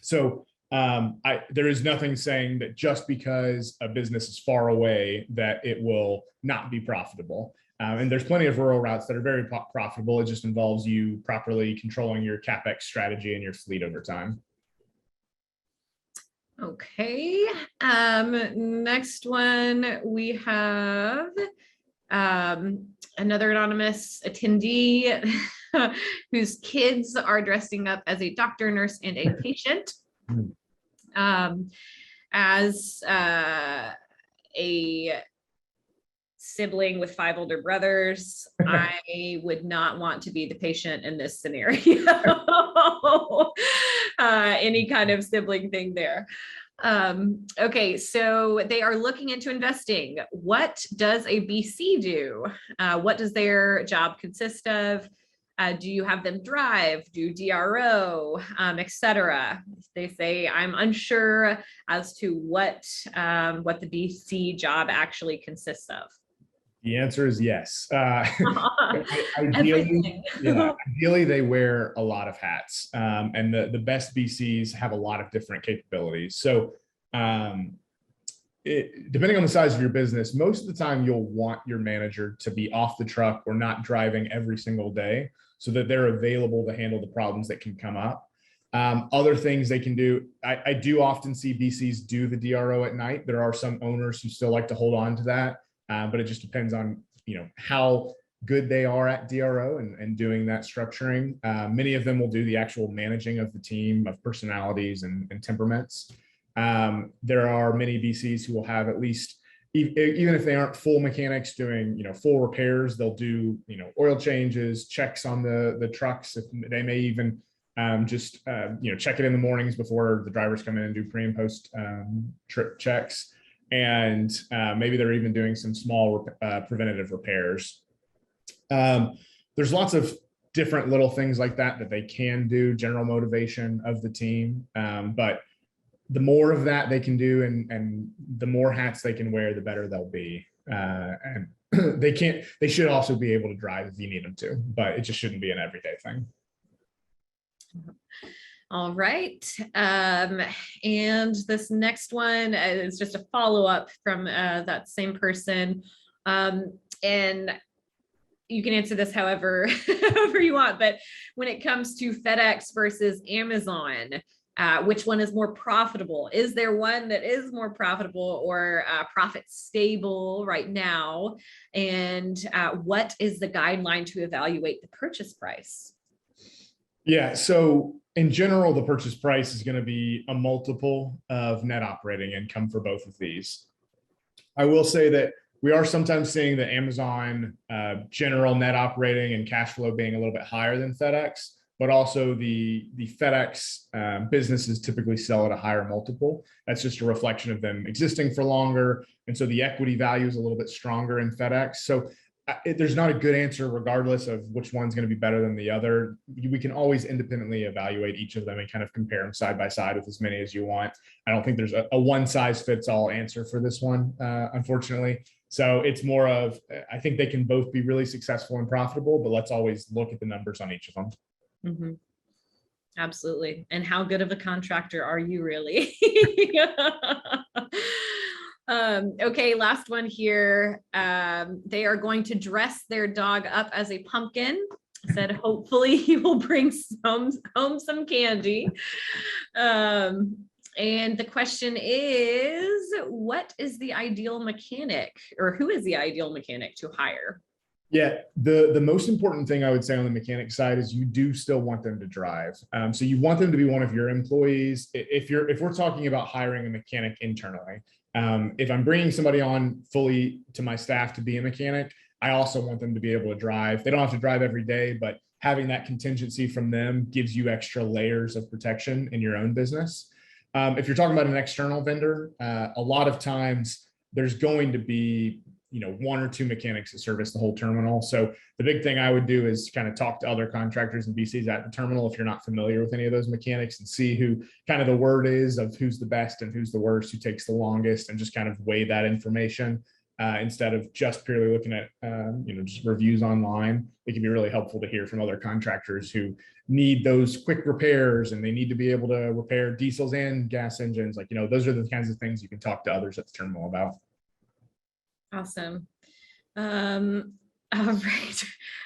So there is nothing saying that just because a business is far away that it will not be profitable. And there's plenty of rural routes that are very profitable. It just involves you properly controlling your CapEx strategy and your fleet over time. Okay. Next one we have Another anonymous attendee whose kids are dressing up as a doctor, nurse, and a patient. As a sibling with 5 older brothers, I would not want to be the patient in this scenario. Any kind of sibling thing there. Okay, so they are looking into investing. What does a BC do? What does their job consist of? Do you have them drive, do DRO, etc.? They say, I'm unsure as to what the BC job actually consists of. The answer is yes. Everything. Ideally, they wear a lot of hats, and the best BCs have a lot of different capabilities. So depending on the size of your business, most of the time you'll want your manager to be off the truck or not driving every single day so that they're available to handle the problems that can come up. Other things they can do, I do often see BCs do the DRO at night. There are some owners who still like to hold on to that. But it just depends on, how good they are at DRO and doing that structuring. Many of them will do the actual managing of the team of personalities and temperaments. There are many BCs who will have at least, even if they aren't full mechanics doing, full repairs, they'll do, oil changes, checks on the trucks. If they may even just, check it in the mornings before the drivers come in and do pre and post trip checks. And maybe they're even doing some small preventative repairs. There's lots of different little things like that they can do, general motivation of the team. But the more of that they can do and the more hats they can wear, the better they'll be. And they should also be able to drive if you need them to, but it just shouldn't be an everyday thing. All right. And this next one is just a follow-up from that same person. And you can answer this however you want, but when it comes to FedEx versus Amazon, which one is more profitable? Is there one that is more profitable or profit stable right now? And what is the guideline to evaluate the purchase price? Yeah, so in general, the purchase price is going to be a multiple of net operating income for both of these. I will say that we are sometimes seeing the Amazon general net operating and cash flow being a little bit higher than FedEx, but also the FedEx businesses typically sell at a higher multiple. That's just a reflection of them existing for longer. And so the equity value is a little bit stronger in FedEx. So there's not a good answer regardless of which one's going to be better than the other. We can always independently evaluate each of them and kind of compare them side by side with as many as you want. I don't think there's a one size fits all answer for this one, unfortunately. So it's more of, I think they can both be really successful and profitable, but let's always look at the numbers on each of them. Mm-hmm. Absolutely. And how good of a contractor are you really? Okay, last one here. They are going to dress their dog up as a pumpkin. Said hopefully he will bring home some candy. And the question is, what is the ideal mechanic, or who is the ideal mechanic to hire? Yeah, the most important thing I would say on the mechanic side is you do still want them to drive. So you want them to be one of your employees. If we're talking about hiring a mechanic internally, if I'm bringing somebody on fully to my staff to be a mechanic, I also want them to be able to drive. They don't have to drive every day, but having that contingency from them gives you extra layers of protection in your own business. If you're talking about an external vendor, a lot of times there's going to be, one or two mechanics that service the whole terminal. So the big thing I would do is kind of talk to other contractors and BCs at the terminal if you're not familiar with any of those mechanics, and see who kind of the word is of who's the best and who's the worst, who takes the longest, and just kind of weigh that information instead of just purely looking at, just reviews online. It can be really helpful to hear from other contractors who need those quick repairs, and they need to be able to repair diesels and gas engines. Those are the kinds of things you can talk to others at the terminal about. Awesome. All right.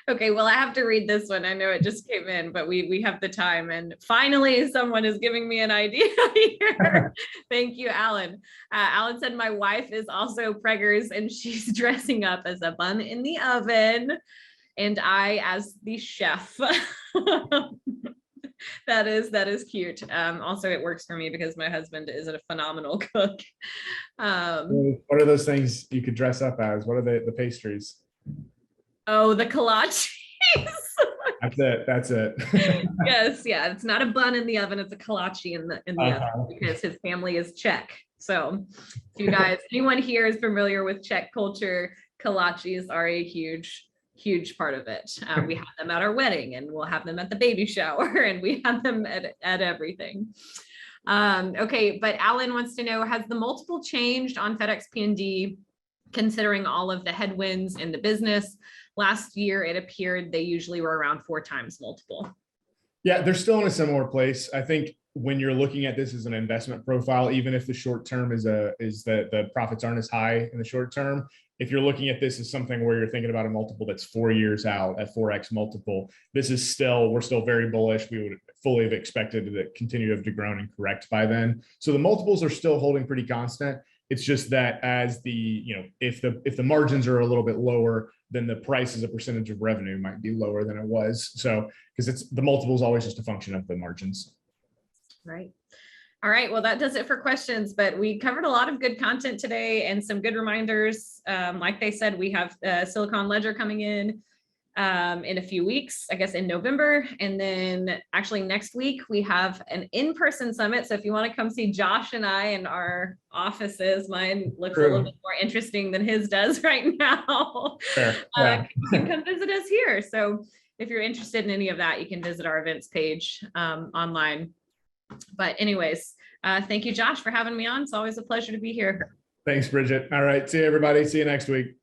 Okay, well, I have to read this one. I know it just came in, but we have the time. And finally, someone is giving me an idea here. Thank you, Alan. Alan said, my wife is also preggers and she's dressing up as a bun in the oven and I as the chef. That is cute. Also, it works for me because my husband is a phenomenal cook. What are those things you could dress up as? What are the pastries? Oh, the kolaches. That's it. Yes, yeah. It's not a bun in the oven, it's a kolache in the oven because his family is Czech. So if you guys, anyone here is familiar with Czech culture, kolaches are a huge part of it. We have them at our wedding and we'll have them at the baby shower and we have them at everything. Okay, but Alan wants to know, has the multiple changed on FedEx PNG considering all of the headwinds in the business? Last year, it appeared they usually were around 4 times multiple. Yeah, they're still in a similar place. I think when you're looking at this as an investment profile, even if the short term is that the profits aren't as high in the short term, if you're looking at this as something where you're thinking about a multiple that's 4 years out at 4x multiple, we're still very bullish. We would fully have expected to continue to have grown and correct by then. So the multiples are still holding pretty constant. It's just that as if the margins are a little bit lower, then the price as a percentage of revenue might be lower than it was. So because the multiple is always just a function of the margins. Right. All right. Well, that does it for questions, but we covered a lot of good content today and some good reminders. Like they said, we have Silicon Ledger coming in a few weeks, I guess in November. And then actually next week we have an in-person summit. So if you want to come see Josh and I in our offices, mine looks a little bit more interesting than his does right now. Fair. Yeah. You can come visit us here. So if you're interested in any of that, you can visit our events page online. But anyways, thank you, Josh, for having me on. It's always a pleasure to be here. Thanks, Bridget. All right. See you, everybody. See you next week.